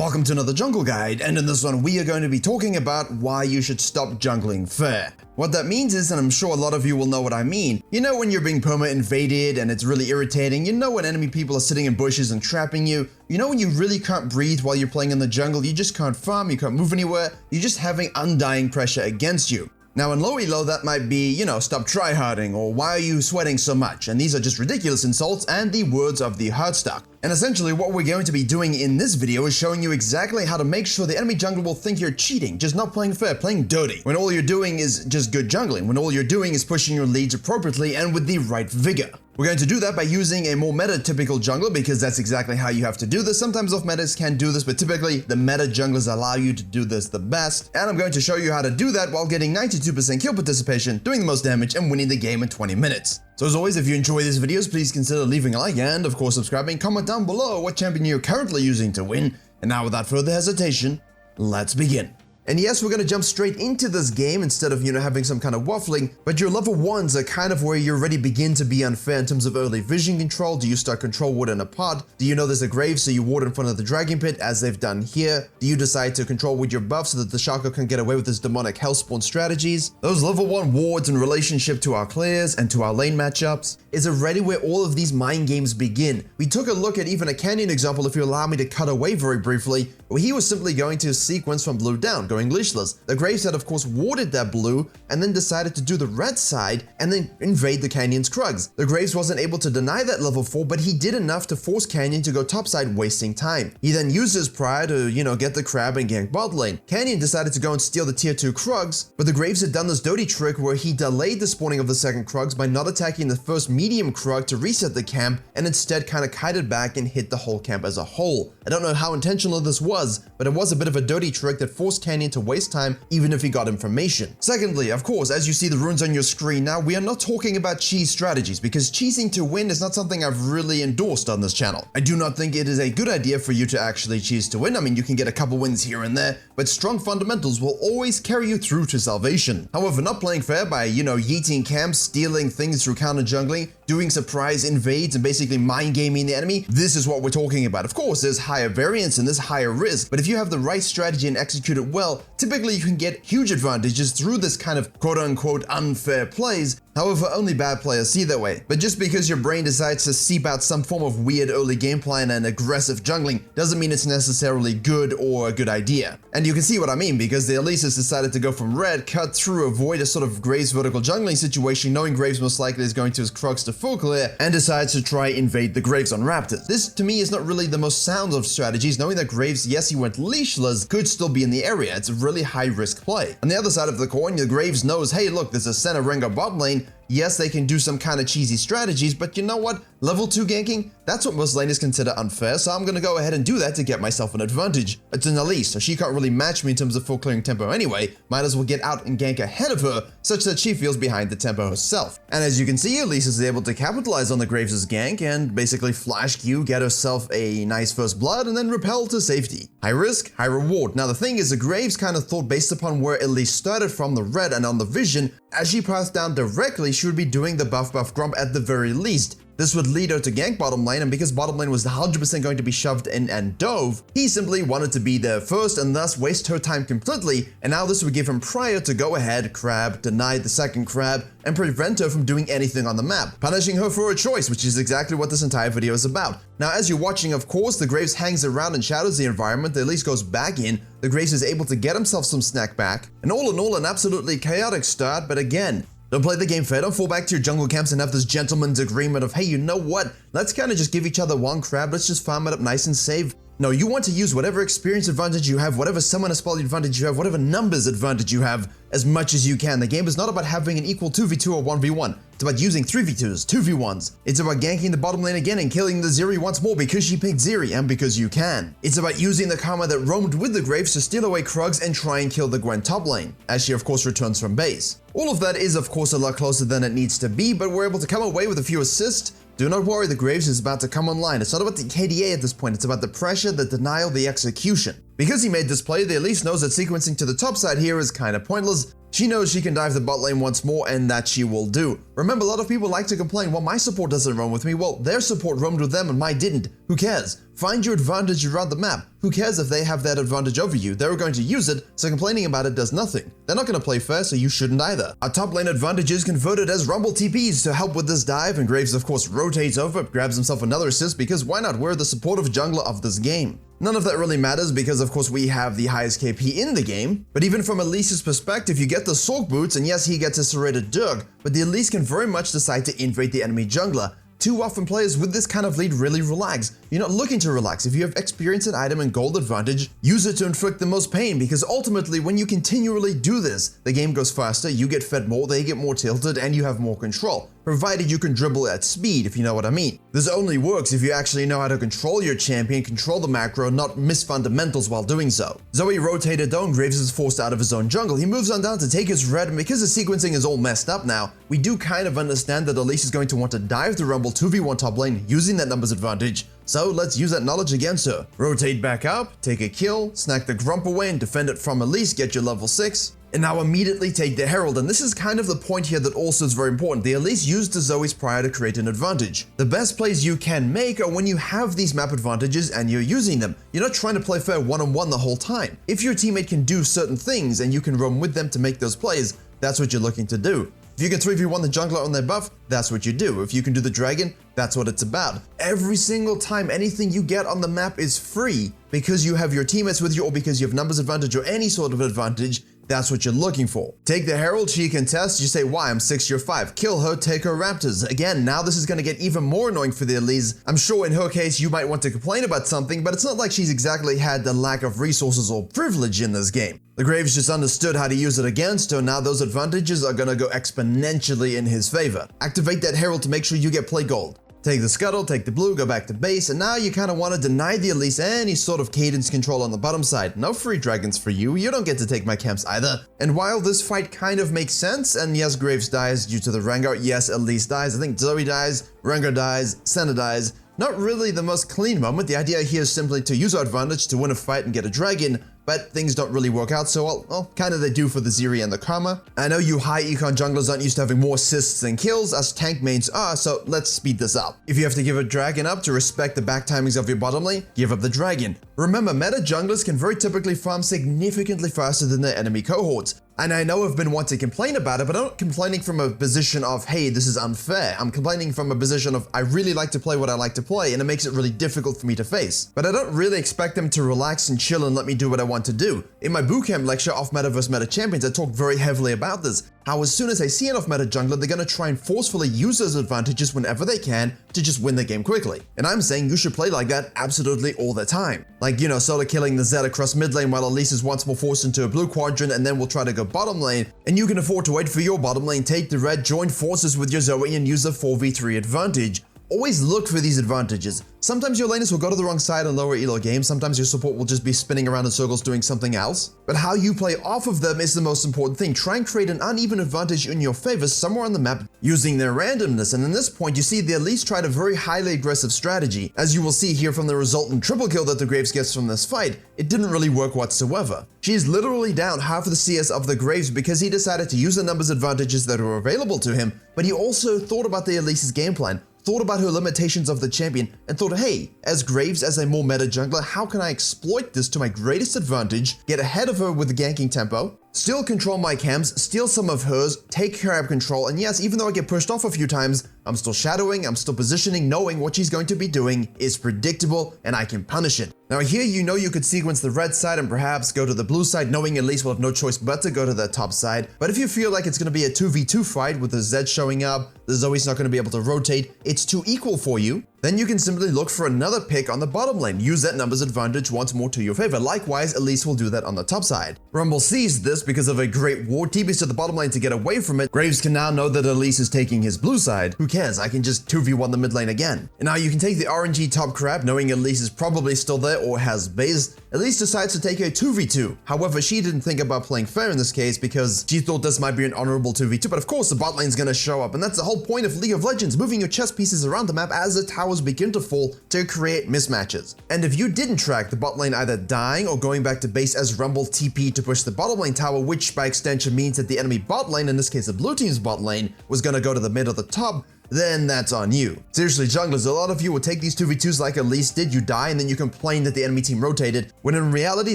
Welcome to another jungle guide, and in this one we are going to be talking about why you should stop jungling fair. What that means is, and I'm sure a lot of you will know what I mean, you know when you're being perma-invaded and it's really irritating, you know when enemy people are sitting in bushes and trapping you, you know when you really can't breathe while you're playing in the jungle, you just can't farm, you can't move anywhere, you're just having undying pressure against you. Now in low elo that might be, stop tryharding, or why are you sweating so much, and these are just ridiculous insults and the words of the Heartstock. And essentially what we're going to be doing in this video is showing you exactly how to make sure the enemy jungler will think you're cheating, just not playing fair, playing dirty, when all you're doing is just good jungling, when all you're doing is pushing your leads appropriately and with the right vigor. We're going to do that by using a more meta-typical jungler because that's exactly how you have to do this. Sometimes off-metas can do this, but typically the meta junglers allow you to do this the best. And I'm going to show you how to do that while getting 92% kill participation, doing the most damage, and winning the game in 20 minutes. So as always, if you enjoy these videos, please consider leaving a like and, of course, subscribing. Comment down below what champion you're currently using to win. And now without further hesitation, let's begin. And yes, we're going to jump straight into this game instead of, having some kind of waffling, but your level 1s are kind of where you already begin to be unfair in terms of early vision control. Do you start control ward in a pod? Do you know there's a grave so you ward in front of the dragon pit as they've done here? Do you decide to control with your buff so that the Shaco can get away with his demonic hellspawn strategies? Those level 1 wards in relationship to our clears and to our lane matchups is already where all of these mind games begin. We took a look at even a Canyon example, if you allow me to cut away very briefly, where he was simply going to sequence from blue down, going leashless. The Graves had of course warded that blue and then decided to do the red side and then invade the Canyon's Krugs. The Graves wasn't able to deny that level 4, but he did enough to force Canyon to go topside, wasting time. He then used his pride to, get the crab and gank bot lane. Canyon decided to go and steal the tier 2 Krugs, but the Graves had done this dirty trick where he delayed the spawning of the second Krugs by not attacking the first medium Krug to reset the camp and instead kind of kited back and hit the whole camp as a whole. I don't know how intentional this was, but it was a bit of a dirty trick that forced Canyon to waste time even if he got information. Secondly, of course, as you see the runes on your screen now, we are not talking about cheese strategies because cheesing to win is not something I've really endorsed on this channel. I do not think it is a good idea for you to actually cheese to win. I mean, you can get a couple wins here and there, but strong fundamentals will always carry you through to salvation. However, not playing fair by, yeeting camps, stealing things through counter jungling, doing surprise invades and basically mind gaming the enemy, this is what we're talking about. Of course, there's higher variance and there's higher risk, but if you have the right strategy and execute it well, typically you can get huge advantages through this kind of quote-unquote unfair plays. However, only bad players see that way. But just because your brain decides to seep out some form of weird early game plan and aggressive jungling doesn't mean it's necessarily good or a good idea. And you can see what I mean because the Elises decided to go from red, cut through, avoid a sort of Graves vertical jungling situation, knowing Graves most likely is going to his Krugs to full clear, and decides to try invade the Graves on Raptors. This to me is not really the most sound of strategies, knowing that Graves, yes he went leashless, could still be in the area. It's a really high risk play. On the other side of the coin, the Graves knows, hey look, there's a center Rengar bot lane. Yes, they can do some kind of cheesy strategies, but you know what? Level 2 ganking, that's what most laners consider unfair, so I'm gonna go ahead and do that to get myself an advantage. It's an Elise, so she can't really match me in terms of full clearing tempo anyway. Might as well get out and gank ahead of her, such that she feels behind the tempo herself. And as you can see, Elise is able to capitalize on the Graves' gank and basically flash Q, get herself a nice first blood, and then repel to safety. High risk, high reward. Now the thing is, the Graves kind of thought based upon where Elise started from the red and on the vision, as she passed down directly, she would be doing the buff grump at the very least. This would lead her to gank bottom lane, and because bottom lane was 100% going to be shoved in and dove, he simply wanted to be there first and thus waste her time completely, and now this would give him prior to go ahead, crab, deny the second crab, and prevent her from doing anything on the map, punishing her for her choice, which is exactly what this entire video is about. Now as you're watching, of course, the Graves hangs around and shadows the environment, the Elise goes back in, the Graves is able to get himself some snack back, and all in all an absolutely chaotic start, but again, don't play the game fair, don't fall back to your jungle camps and have this gentleman's agreement of, hey, you know what, let's kind of just give each other one crab, let's just farm it up nice and save. No, you want to use whatever experience advantage you have, whatever summon spell advantage you have, whatever numbers advantage you have, as much as you can. The game is not about having an equal 2v2 or 1v1. It's about using 3v2s, 2v1s. It's about ganking the bottom lane again and killing the Zeri once more because she picked Zeri and because you can. It's about using the karma that roamed with the Graves to steal away Krugs and try and kill the Gwen top lane, as she of course returns from base. All of that is of course a lot closer than it needs to be, but we're able to come away with a few assists. Do not worry, the Graves is about to come online. It's not about the KDA at this point, it's about the pressure, the denial, the execution. Because he made this play, the Elise knows that sequencing to the top side here is kind of pointless. She knows she can dive the bot lane once more, and that she will do. Remember, a lot of people like to complain, well, my support doesn't roam with me. Well, their support roamed with them and mine didn't. Who cares? Find your advantage around the map. Who cares if they have that advantage over you? They were going to use it, so complaining about it does nothing. They're not going to play fair, so you shouldn't either. Our top lane advantage is converted as Rumble TPs to help with this dive, and Graves of course rotates over, grabs himself another assist because why not? We're the supportive jungler of this game. None of that really matters because of course we have the highest KP in the game, but even from Elise's perspective, you get the Sork boots, and yes, he gets a serrated Dirk, but the Elise can very much decide to invade the enemy jungler. Too often players with this kind of lead really relax. You're not looking to relax. If you have experience and item and gold advantage, use it to inflict the most pain, because ultimately when you continually do this, the game goes faster, you get fed more, they get more tilted, and you have more control. Provided you can dribble at speed, if you know what I mean. This only works if you actually know how to control your champion, control the macro, not miss fundamentals while doing so. Zoe rotated though, and Graves is forced out of his own jungle. He moves on down to take his red, and because the sequencing is all messed up now, we do kind of understand that Elise is going to want to dive the Rumble 2v1 top lane using that numbers advantage. So let's use that knowledge against her. Rotate back up, take a kill, snack the Grump away and defend it from Elise, get your level 6. And now immediately take the Herald, and this is kind of the point here that also is very important. The Elise used the Zoes prior to create an advantage. The best plays you can make are when you have these map advantages and you're using them. You're not trying to play fair one-on-one the whole time. If your teammate can do certain things and you can roam with them to make those plays, that's what you're looking to do. If you can 3v1 the jungler on their buff, that's what you do. If you can do the dragon, that's what it's about. Every single time anything you get on the map is free because you have your teammates with you or because you have numbers advantage or any sort of advantage. That's what you're looking for. Take the Herald, she contests, you say, why, I'm 6, you're 5. Kill her, take her Raptors. Again, now this is going to get even more annoying for the Elise. I'm sure in her case you might want to complain about something, but it's not like she's exactly had the lack of resources or privilege in this game. The Graves just understood how to use it against her, now those advantages are going to go exponentially in his favor. Activate that Herald to make sure you get play gold. Take the Scuttle, take the blue, go back to base, and now you kind of want to deny the Elise any sort of cadence control on the bottom side. No free dragons for you, you don't get to take my camps either. And while this fight kind of makes sense, and yes, Graves dies due to the Rengar, yes, Elise dies, I think Zoe dies, Rengar dies, Senna dies. Not really the most clean moment. The idea here is simply to use our advantage to win a fight and get a dragon, but things don't really work out so well, kind of they do for the Zeri and the Karma. I know you high econ junglers aren't used to having more assists than kills, as tank mains are, so let's speed this up. If you have to give a dragon up to respect the back timings of your bottom lane, give up the dragon. Remember, meta junglers can very typically farm significantly faster than their enemy cohorts. And I know I've been wanting to complain about it, but I'm not complaining from a position of, hey, this is unfair. I'm complaining from a position of, I really like to play what I like to play, and it makes it really difficult for me to face. But I don't really expect them to relax and chill and let me do what I want to do. In my bootcamp lecture, Off Meta vs Meta Champions, I talked very heavily about this. How as soon as I see an off-meta jungler, they're going to try and forcefully use those advantages whenever they can to just win the game quickly. And I'm saying you should play like that absolutely all the time. Like, you know, solo killing the Zed across mid lane while Elise is once more forced into a blue quadrant and then we'll try to go bottom lane. And you can afford to wait for your bottom lane, take the red, join forces with your Zoe and use a 4v3 advantage. Always look for these advantages. Sometimes your laners will go to the wrong side in lower elo games, sometimes your support will just be spinning around in circles doing something else. But how you play off of them is the most important thing. Try and create an uneven advantage in your favor somewhere on the map using their randomness, and in this point you see the Elise tried a very highly aggressive strategy. As you will see here from the resultant triple kill that the Graves gets from this fight, it didn't really work whatsoever. She is literally down half of the CS of the Graves because he decided to use the numbers advantages that were available to him, but he also thought about the Elise's game plan, thought about her limitations of the champion, and thought, hey, as Graves, as a more meta jungler, how can I exploit this to my greatest advantage, get ahead of her with the ganking tempo, still control my camps, steal some of hers, take carab control, and yes, even though I get pushed off a few times, I'm still shadowing, I'm still positioning, knowing what she's going to be doing is predictable, and I can punish it. Now here you know you could sequence the red side and perhaps go to the blue side, knowing Elise will have no choice but to go to the top side. But if you feel like it's going to be a 2v2 fight with the Zed showing up, the Zoe's not going to be able to rotate, it's too equal for you, then you can simply look for another pick on the bottom lane. Use that numbers advantage once more to your favor. Likewise, Elise will do that on the top side. Rumble sees this because of a great ward, TPs to the bottom lane to get away from it. Graves can now know that Elise is taking his blue side. Who cares? I can just 2v1 the mid lane again. And now you can take the RNG top crab, knowing Elise is probably still there or has base. Elise decides to take a 2v2. However, she didn't think about playing fair in this case because she thought this might be an honorable 2v2, but of course the bot lane's gonna show up, and that's the whole point of League of Legends, moving your chess pieces around the map as the towers towers begin to fall to create mismatches. And if you didn't track the bot lane either dying or going back to base as Rumble TP to push the bottom lane tower, which by extension means that the enemy bot lane, in this case the blue team's bot lane, was gonna go to the mid or the top, then that's on you. Seriously, junglers, a lot of you will take these 2v2s like Elise did, you die and then you complain that the enemy team rotated, when in reality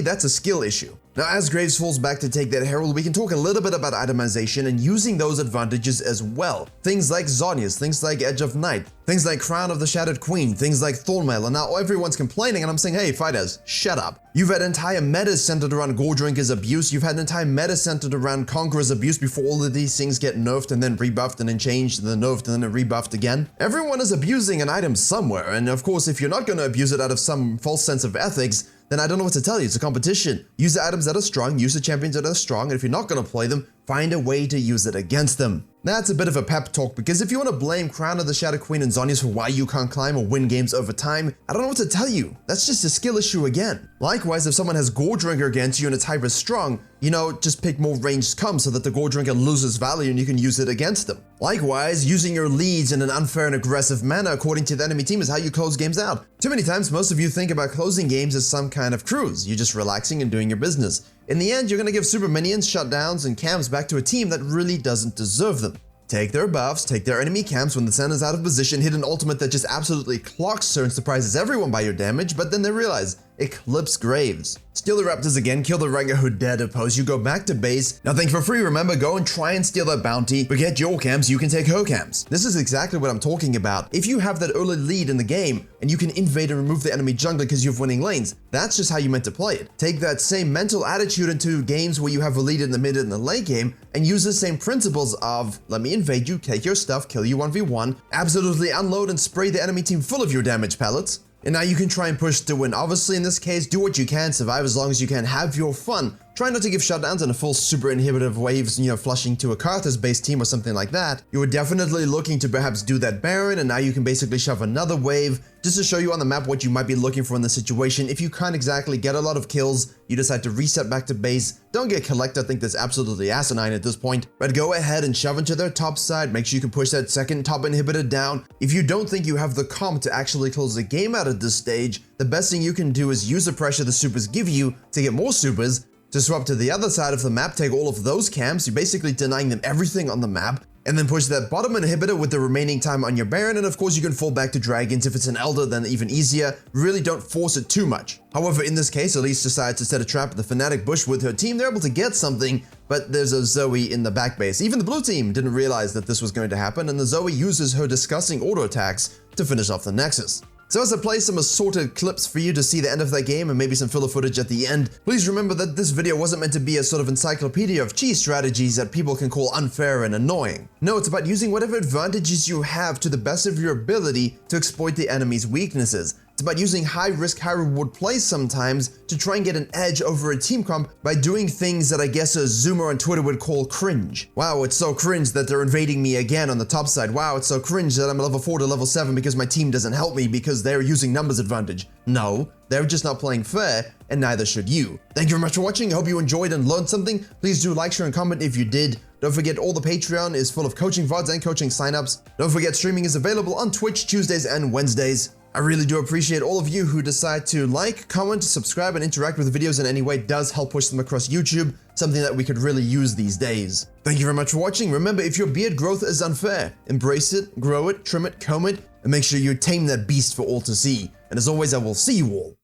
that's a skill issue. Now as Graves falls back to take that Herald, we can talk a little bit about itemization and using those advantages as well. Things like Zhonya's, things like Edge of Night, things like Crown of the Shattered Queen, things like Thornmail, and now everyone's complaining and I'm saying, hey fighters, shut up. You've had entire metas centered around Gore Drinker's abuse, you've had an entire meta centered around Conqueror's abuse before all of these things get nerfed and then rebuffed and then changed and then nerfed and then rebuffed again. Everyone is abusing an item somewhere, and of course if you're not going to abuse it out of some false sense of ethics, then I don't know what to tell you. It's a competition. Use the items that are strong, use the champions that are strong, and if you're not going to play them, find a way to use it against them. That's a bit of a pep talk, because if you want to blame Crown of the Shadow Queen and Zhonya's for why you can't climb or win games over time, I don't know what to tell you. That's just a skill issue again. Likewise, if someone has Gore Drinker against you and it's hyper strong, you know, just pick more ranged comms so that the Gore Drinker loses value and you can use it against them. Likewise, using your leads in an unfair and aggressive manner according to the enemy team is how you close games out. Too many times, most of you think about closing games as some kind of cruise. You're just relaxing and doing your business. In the end, you're going to give super minions, shutdowns, and camps back to a team that really doesn't deserve them. Take their buffs, take their enemy camps when the sun is out of position, hit an ultimate that just absolutely clocks her and surprises everyone by your damage, but then they realize, Eclipse Graves. Steal the Raptors again, kill the Rengar who dared oppose you, go back to base, nothing for free, remember, go and try and steal that bounty, forget your camps, you can take her camps. This is exactly what I'm talking about. If you have that early lead in the game, and you can invade and remove the enemy jungler because you have winning lanes, that's just how you meant to play it. Take that same mental attitude into games where you have a lead in the mid and the late game, and use the same principles of, let me invade you, take your stuff, kill you 1v1, absolutely unload and spray the enemy team full of your damage pellets, and now you can try and push to win. Obviously in this case, do what you can, survive as long as you can, have your fun. Try not to give shutdowns and a full super inhibitive waves, flushing to a Karthus based team or something like that. You were definitely looking to perhaps do that Baron, and now you can basically shove another wave just to show you on the map what you might be looking for in the situation. If you can't exactly get a lot of kills, you decide to reset back to base. Don't get Collect, I think that's absolutely asinine at this point, but go ahead and shove into their top side, make sure you can push that second top inhibitor down. If you don't think you have the comp to actually close the game out at this stage, the best thing you can do is use the pressure the supers give you to get more supers, to swap to the other side of the map, take all of those camps, you're basically denying them everything on the map, and then push that bottom inhibitor with the remaining time on your Baron, and of course you can fall back to dragons. If it's an Elder, then even easier. Really don't force it too much. However, in this case, Elise decides to set a trap at the Fnatic bush with her team. They're able to get something, but there's a Zoe in the back base. Even the blue team didn't realize that this was going to happen, and the Zoe uses her disgusting auto attacks to finish off the Nexus. So as I play some assorted clips for you to see the end of that game and maybe some filler footage at the end, please remember that this video wasn't meant to be a sort of encyclopedia of cheese strategies that people can call unfair and annoying. No, it's about using whatever advantages you have to the best of your ability to exploit the enemy's weaknesses. It's about using high risk, high reward plays sometimes to try and get an edge over a team comp by doing things that I guess a Zoomer on Twitter would call cringe. Wow, it's so cringe that they're invading me again on the top side. Wow, it's so cringe that I'm level 4 to level 7 because my team doesn't help me because they're using numbers advantage. No, they're just not playing fair, and neither should you. Thank you very much for watching. I hope you enjoyed and learned something. Please do like, share, and comment if you did. Don't forget, all the Patreon is full of coaching VODs and coaching signups. Don't forget, streaming is available on Twitch Tuesdays and Wednesdays. I really do appreciate all of you who decide to like, comment, subscribe, and interact with the videos in any way. It does help push them across YouTube, something that we could really use these days. Thank you very much for watching. Remember, if your beard growth is unfair, embrace it, grow it, trim it, comb it, and make sure you tame that beast for all to see. And as always, I will see you all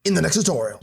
in the next tutorial.